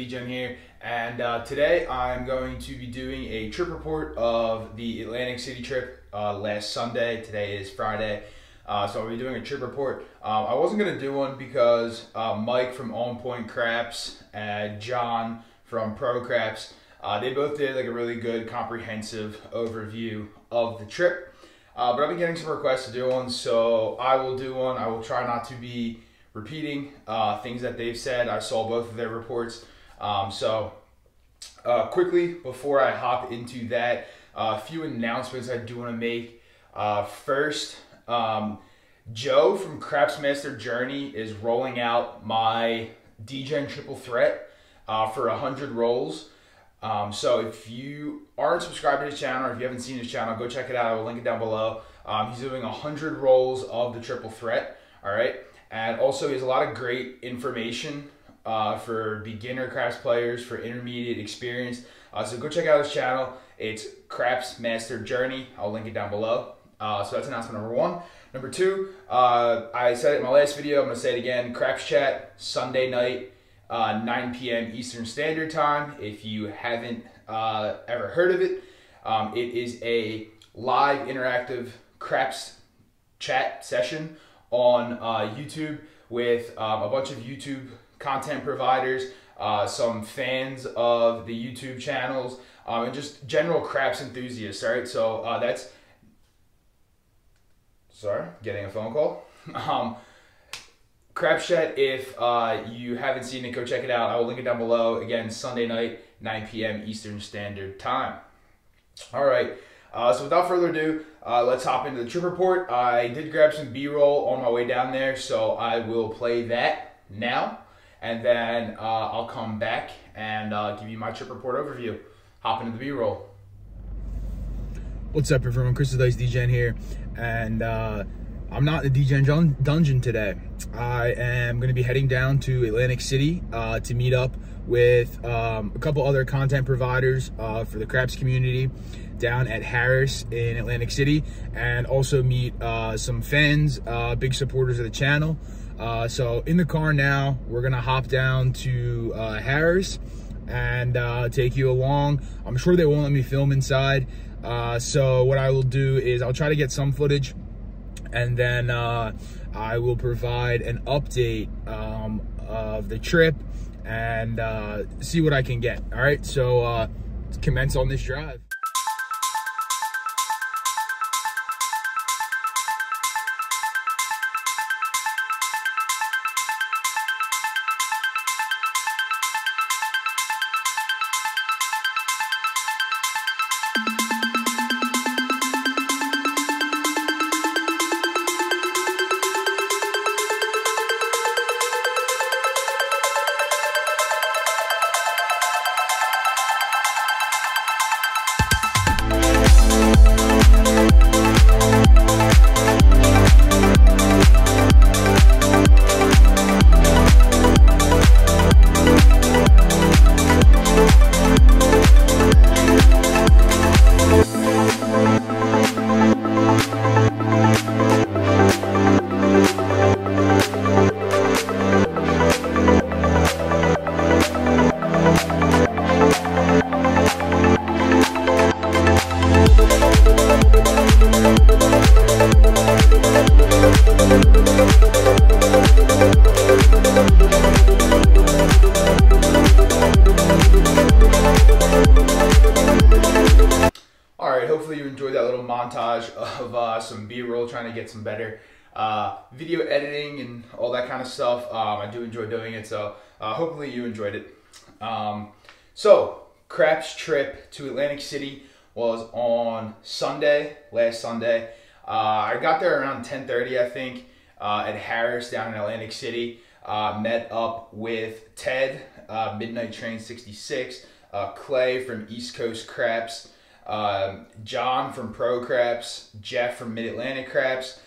Degen here, and today I'm going to be doing a trip report of the Atlantic City trip last Sunday. Today is Friday, so I'll be doing a trip report. I wasn't going to do one because Mike from On Point Craps and John from Pro Craps, they both did like a really good comprehensive overview of the trip. But I've been getting some requests to do one, so I will do one. I will try not to be repeating things that they've said. I saw both of their reports. Quickly, before I hop into that, a few announcements I do want to make. First, Joe from Craps Master Journey is rolling out my Degen triple threat for 100 rolls. So if you aren't subscribed to his channel, or if you haven't seen his channel, go check it out. I will link it down below. He's doing 100 rolls of the triple threat. All right. And also he has a lot of great information for beginner craps players, for intermediate experience. So go check out his channel. It's Craps Master Journey. I'll link it down below. So that's announcement number one. Number two, I said it in my last video, I'm going to say it again. Craps Chat, Sunday night, 9 p.m. Eastern Standard Time. If you haven't ever heard of it, it is a live interactive craps chat session on YouTube with a bunch of YouTube content providers, some fans of the YouTube channels, and just general craps enthusiasts. All right, so that's, sorry, getting a phone call. Craps Chat, if you haven't seen it, go check it out. I will link it down below. Again, Sunday night, 9 p.m. Eastern Standard Time. All right. So without further ado, let's hop into the trip report. I did grab some B-roll on my way down there, so I will play that now, and then I'll come back and give you my trip report overview. Hop into the B-roll. What's up, everyone? Chris Degen here, and I'm not in the Degen dungeon today. I am going to be heading down to Atlantic City to meet up with a couple other content providers for the craps community down at Harrahs in Atlantic City, and also meet some fans, big supporters of the channel. So in the car now, we're gonna hop down to Harrahs and take you along. I'm sure they won't let me film inside, so what I will do is I'll try to get some footage, and then I will provide an update of the trip and see what I can get. All right, so let's commence on this drive. Hopefully you enjoyed that little montage of some B-roll, trying to get some better video editing and all that kind of stuff. I do enjoy doing it, so hopefully you enjoyed it. So Craps trip to Atlantic City was on Sunday, last Sunday. I got there around 10:30, I think, at Harrahs down in Atlantic City. Met up with Ted, Midnight Train 66, Clay from East Coast Craps, John from Pro Craps, Jeff from Mid-Atlantic Craps,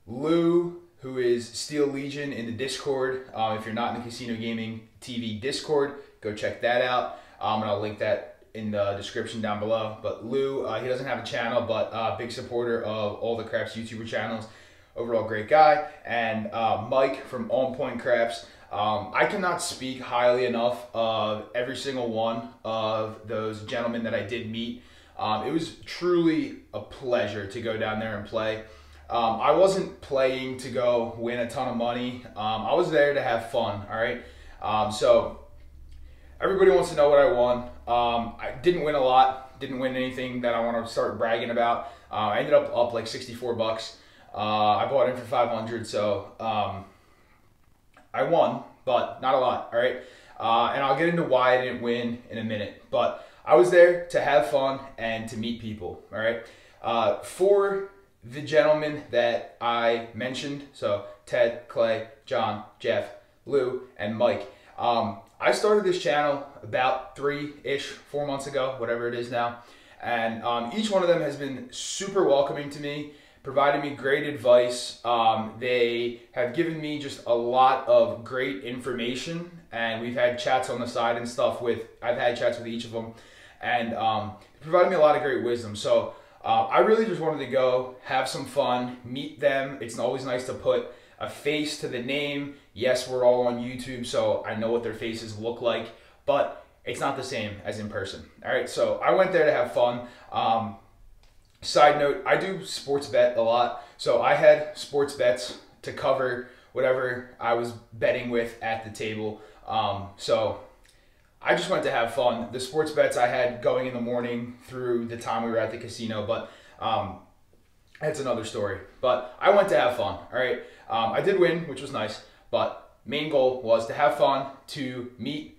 Lou, who is Steel Legion in the Discord. If you're not in the Casino Gaming TV Discord, go check that out. And I'll link that in the description down below. But Lou, he doesn't have a channel, but big supporter of all the Craps YouTuber channels. Overall great guy. And Mike from On Point Craps, I cannot speak highly enough of every single one of those gentlemen that I did meet. It was truly a pleasure to go down there and play. I wasn't playing to go win a ton of money. I was there to have fun, all right? So everybody wants to know what I won. I didn't win a lot, didn't win anything that I want to start bragging about. I ended up like 64 bucks. I bought in for 500, so I won, but not a lot, all right? And I'll get into why I didn't win in a minute, but I was there to have fun and to meet people, all right? For the gentlemen that I mentioned, so Ted, Clay, John, Jeff, Lou, and Mike, I started this channel about 4 months ago, whatever it is now, and each one of them has been super welcoming to me, provided me great advice. They have given me just a lot of great information, and we've had chats on the side and stuff I've had chats with each of them, and provided me a lot of great wisdom. So I really just wanted to go have some fun, meet them. It's always nice to put a face to the name. Yes, we're all on YouTube, so I know what their faces look like, but it's not the same as in person. All right, so I went there to have fun. Side note, I do sports bet a lot, so I had sports bets to cover whatever I was betting with at the table. So I just went to have fun. The sports bets I had going in the morning through the time we were at the casino, but that's another story. But I went to have fun, all right? I did win, which was nice, but main goal was to have fun, to meet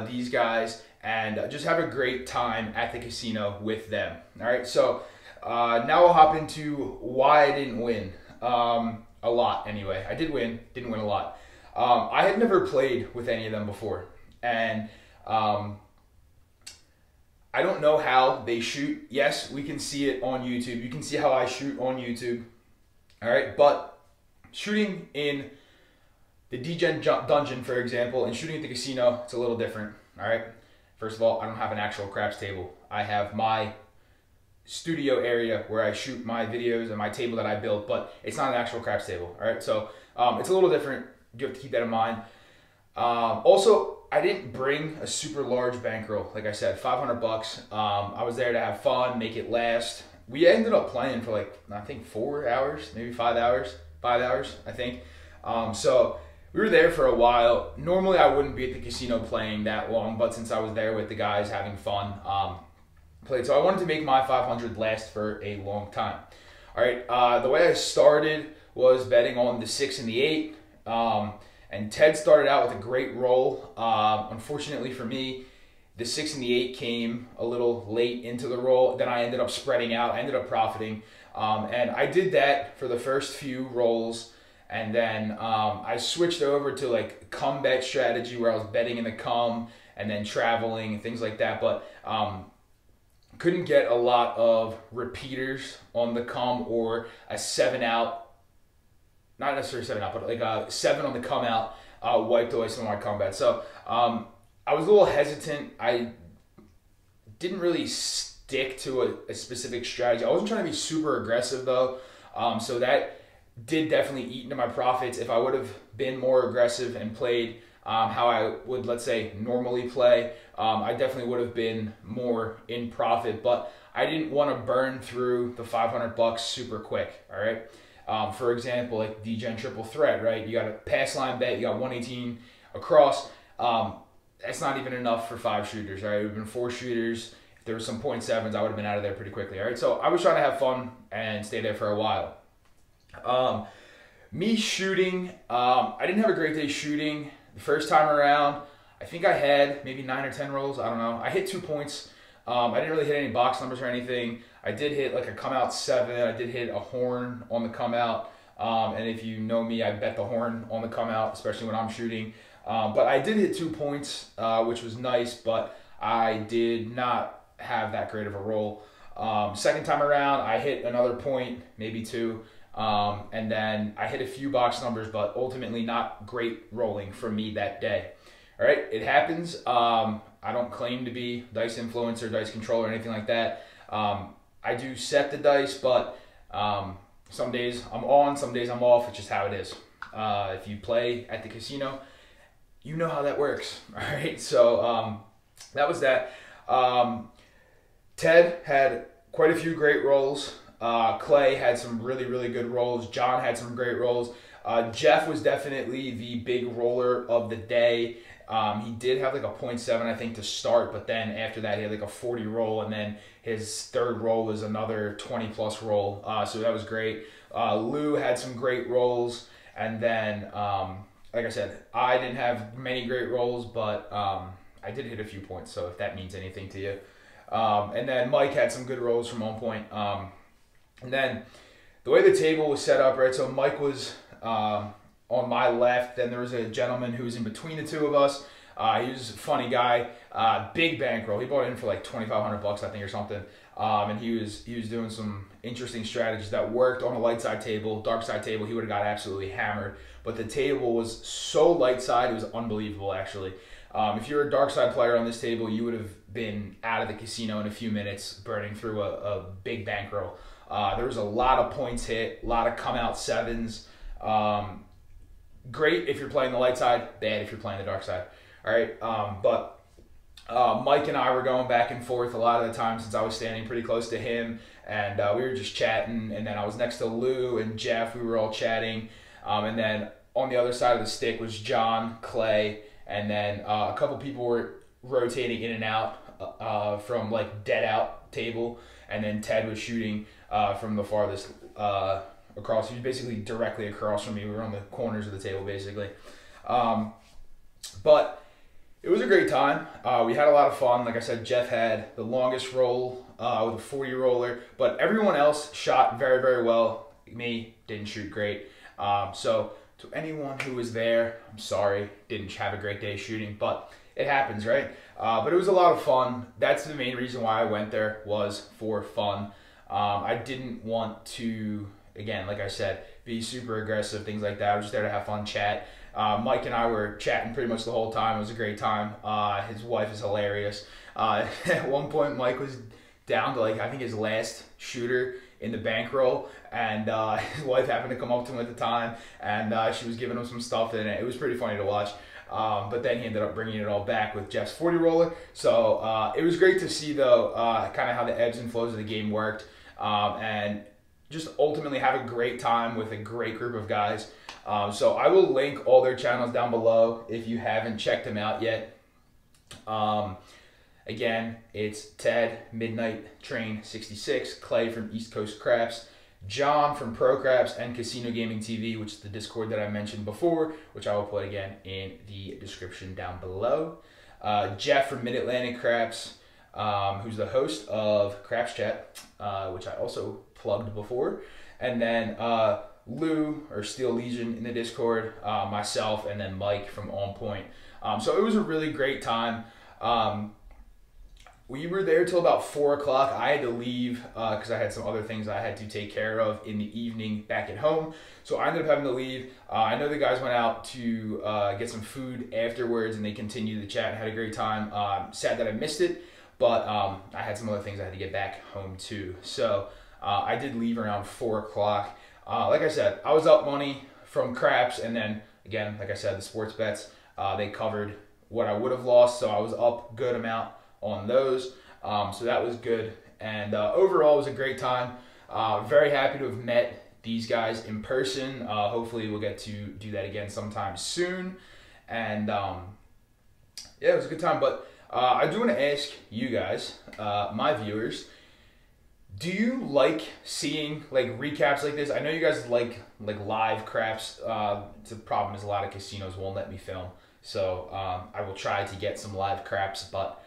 these guys, and just have a great time at the casino with them, all right? So now I'll hop into why I didn't win. A lot, anyway. I did win, didn't win a lot. I had never played with any of them before, and I don't know how they shoot. Yes, we can see it on YouTube. You can see how I shoot on YouTube, all right? But shooting in the Degen dungeon, for example, and shooting at the casino, it's a little different, all right? First of all, I don't have an actual craps table. I have my studio area where I shoot my videos and my table that I built, but it's not an actual craps table, all right? So it's a little different. You have to keep that in mind. Also, I didn't bring a super large bankroll. Like I said, 500 bucks. I was there to have fun, make it last. We ended up playing for like, I think 4 hours, maybe 5 hours, 5 hours, I think. So we were there for a while. Normally I wouldn't be at the casino playing that long, but since I was there with the guys having fun, played. So I wanted to make my 500 last for a long time. All right, the way I started was betting on the 6 and the 8. And Ted started out with a great roll. Unfortunately for me, the 6 and the 8 came a little late into the roll. Then I ended up spreading out. I ended up profiting. And I did that for the first few rolls. And then I switched over to like come bet strategy where I was betting in the come and then traveling and things like that. But couldn't get a lot of repeaters on the come or a 7 out. Not necessarily 7 out, but like a 7 on the come out wiped away some of my comebacks. So I was a little hesitant. I didn't really stick to a specific strategy. I wasn't trying to be super aggressive though. So that did definitely eat into my profits. If I would have been more aggressive and played how I would, let's say, normally play, I definitely would have been more in profit, but I didn't want to burn through the 500 bucks super quick, all right? For example, like Degen triple threat, right? You got a pass line bet, you got 118 across. That's not even enough for 5 shooters, all right? It would have been 4 shooters. If there was some 0.7s, I would have been out of there pretty quickly, all right? So I was trying to have fun and stay there for a while. Me shooting, I didn't have a great day shooting. The first time around, I think I had maybe 9 or 10 rolls. I don't know. I hit 2 points. I didn't really hit any box numbers or anything. I did hit like a come out 7. I did hit a horn on the come out. And if you know me, I bet the horn on the come out, especially when I'm shooting. But I did hit 2 points, which was nice, but I did not have that great of a roll. Second time around, I hit another point, maybe 2. And then I hit a few box numbers, but ultimately not great rolling for me that day. All right, it happens. I don't claim to be dice influencer, dice controller, or anything like that. I do set the dice, but some days I'm on, some days I'm off. It's just how it is. If you play at the casino you know how that works. All right, so that was that. Ted had quite a few great rolls. Clay had some really, really good rolls. John had some great rolls. Jeff was definitely the big roller of the day. He did have like a 0.7, I think, to start, but then after that he had like a 40 roll, and then his third roll was another 20 plus roll. So that was great. Lou had some great rolls, and then like I said, I didn't have many great rolls, but I did hit a few points, so if that means anything to you. And then Mike had some good rolls from on point. And then the way the table was set up, right, so Mike was on my left, then there was a gentleman who was in between the two of us. He was a funny guy, big bankroll. He bought in for like $2,500 I think or something. And he was doing some interesting strategies that worked on a light side table. Dark side table, he would have got absolutely hammered. But the table was so light side, it was unbelievable actually. If you're a dark side player on this table, you would have been out of the casino in a few minutes, burning through a big bankroll. There was a lot of points hit, a lot of come out sevens. Great if you're playing the light side, bad if you're playing the dark side. All right, but Mike and I were going back and forth a lot of the time since I was standing pretty close to him, and we were just chatting. And then I was next to Lou and Jeff. We were all chatting, and then on the other side of the stick was John, Clay, and then a couple people were rotating in and out from like dead out table, and then Ted was shooting from the farthest across. He was basically directly across from me. We were on the corners of the table basically. But it was a great time. We had a lot of fun. Like I said, Jeff had the longest roll with a 40 roller, but everyone else shot very, very well. Me didn't shoot great. So to anyone who was there, I'm sorry, didn't have a great day shooting, but it happens, right? But it was a lot of fun. That's the main reason why I went there, was for fun. I didn't want to, again, like I said, be super aggressive, things like that. I was just there to have fun, chat. Mike and I were chatting pretty much the whole time. It was a great time. His wife is hilarious. At one point, Mike was down to like, I think his last shooter in the bankroll, and his wife happened to come up to him at the time, and she was giving him some stuff, and it was pretty funny to watch. But then he ended up bringing it all back with Jeff's 40 roller. So it was great to see, though, kind of how the ebbs and flows of the game worked, and just ultimately have a great time with a great group of guys. So I will link all their channels down below if you haven't checked them out yet. Again, it's Ted, Midnight Train 66, Clay from East Coast Craps, John from Pro Craps and Casino Gaming TV, which is the Discord that I mentioned before, which I will put again in the description down below. Jeff from Mid-Atlantic Craps, who's the host of Craps Chat, which I also plugged before. And then Lou, or Steel Legion in the Discord, myself, and then Mike from On Point. So it was a really great time. We were there till about 4 o'clock. I had to leave because I had some other things I had to take care of in the evening back at home. So I ended up having to leave. I know the guys went out to get some food afterwards, and they continued the chat and had a great time. Sad that I missed it, but I had some other things I had to get back home to. So I did leave around 4 o'clock. Like I said, I was up money from craps, and then again, like I said, the sports bets, they covered what I would have lost, so I was up good amount on those. So that was good, and overall it was a great time. Very happy to have met these guys in person. Hopefully we'll get to do that again sometime soon, and yeah, it was a good time. But I do want to ask you guys, my viewers, do you like seeing like recaps like this? I know you guys like live craps. The problem is a lot of casinos won't let me film, so I will try to get some live craps, but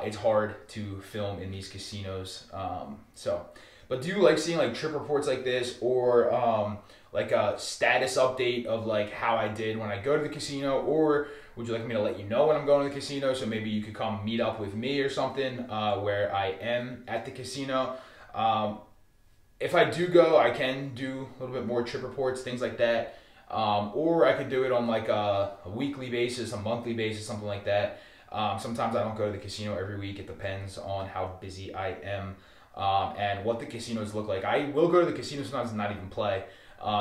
it's hard to film in these casinos. But do you like seeing like trip reports like this, or like a status update of like how I did when I go to the casino, or would you like me to let you know when I'm going to the casino, so maybe you could come meet up with me or something where I am at the casino? If I do go, I can do a little bit more trip reports, things like that, or I could do it on like a weekly basis, a monthly basis, something like that. Sometimes I don't go to the casino every week. It depends on how busy I am and what the casinos look like. I will go to the casino sometimes and not even play.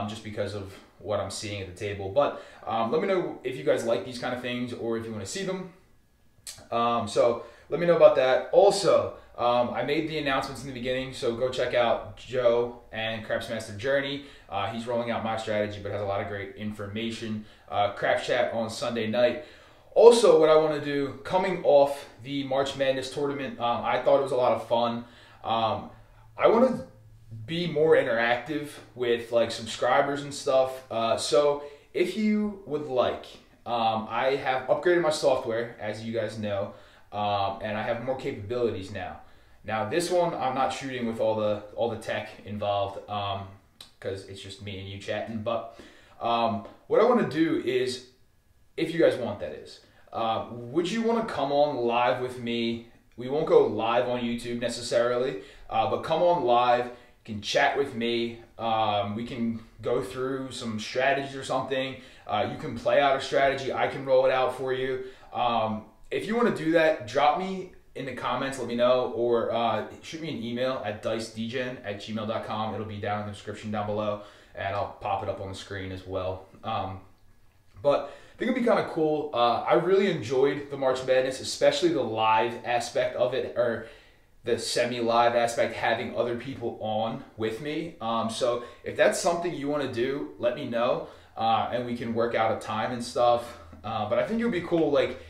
just because of what I'm seeing at the table. But let me know if you guys like these kind of things or if you want to see them. So let me know about that. Also, I made the announcements in the beginning, so go check out Joe and Craps Master Journey. He's rolling out my strategy, but has a lot of great information. Craps Chat on Sunday night. Also, what I want to do, coming off the March Madness tournament, I thought it was a lot of fun. I want to be more interactive with like subscribers and stuff. So if you would like, I have upgraded my software, as you guys know, and I have more capabilities now. Now this one, I'm not shooting with all the tech involved because it's just me and you chatting. But what I want to do is, if you guys want, that is, would you want to come on live with me? We won't go live on YouTube necessarily, but come on live. You can chat with me. We can go through some strategies or something. You can play out a strategy. I can roll it out for you. If you want to do that, drop me in the comments, let me know, or shoot me an email at dicedegen@gmail.com. It'll be down in the description down below, and I'll pop it up on the screen as well. But I think it'd be kind of cool. I really enjoyed the March Madness, especially the live aspect of it, or the semi-live aspect, having other people on with me. So if that's something you want to do, let me know, and we can work out a time and stuff. But I think it would be cool, like,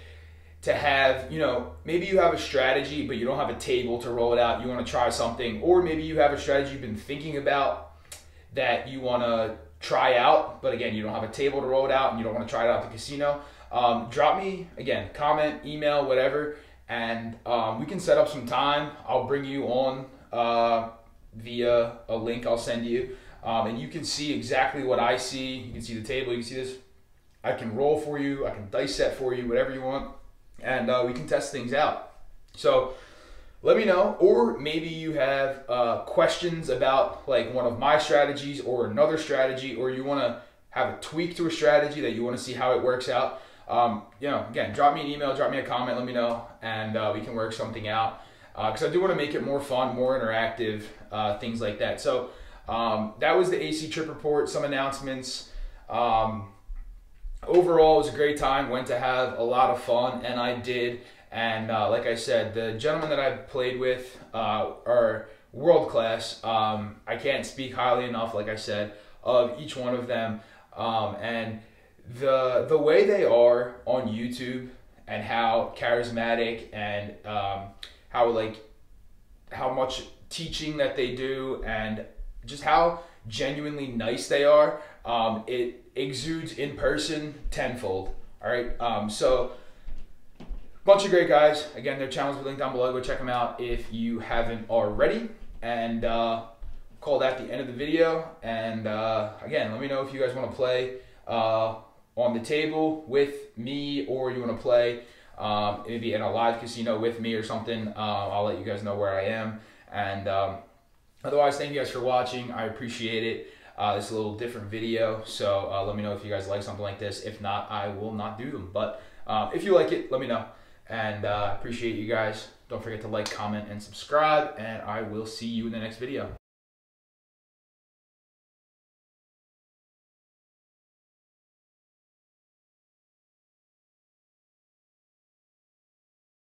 to have, you know, maybe you have a strategy, but you don't have a table to roll it out. You want to try something, or maybe you have a strategy you've been thinking about that you want to try out, but again, you don't have a table to roll it out and you don't want to try it out at the casino. Drop me, again, comment, email, whatever, and we can set up some time. I'll bring you on via a link I'll send you, and you can see exactly what I see. You can see the table, you can see this. I can roll for you, I can dice set for you, whatever you want, and we can test things out. So let me know, or maybe you have questions about like one of my strategies or another strategy, or you want to have a tweak to a strategy that you want to see how it works out. You know, again, drop me an email, drop me a comment, let me know, and we can work something out. Because I do want to make it more fun, more interactive, things like that. So that was the AC Trip Report, some announcements. Overall, it was a great time, went to have a lot of fun, and I did. And like I said, the gentlemen that I played with are world class. I can't speak highly enough, like I said, of each one of them. And the way they are on YouTube and how charismatic and how much teaching that they do, and just how genuinely nice they are, it exudes in person tenfold. All right, so bunch of great guys. Again, their channels will be linked down below. Go check them out if you haven't already. And call that the end of the video. And again, let me know if you guys want to play on the table with me, or you want to play maybe in a live casino with me or something. I'll let you guys know where I am. And otherwise, thank you guys for watching. I appreciate it. This is a little different video, so let me know if you guys like something like this. If not, I will not do them. But if you like it, let me know. And appreciate you guys. Don't forget to like, comment, and subscribe, and I will see you in the next video.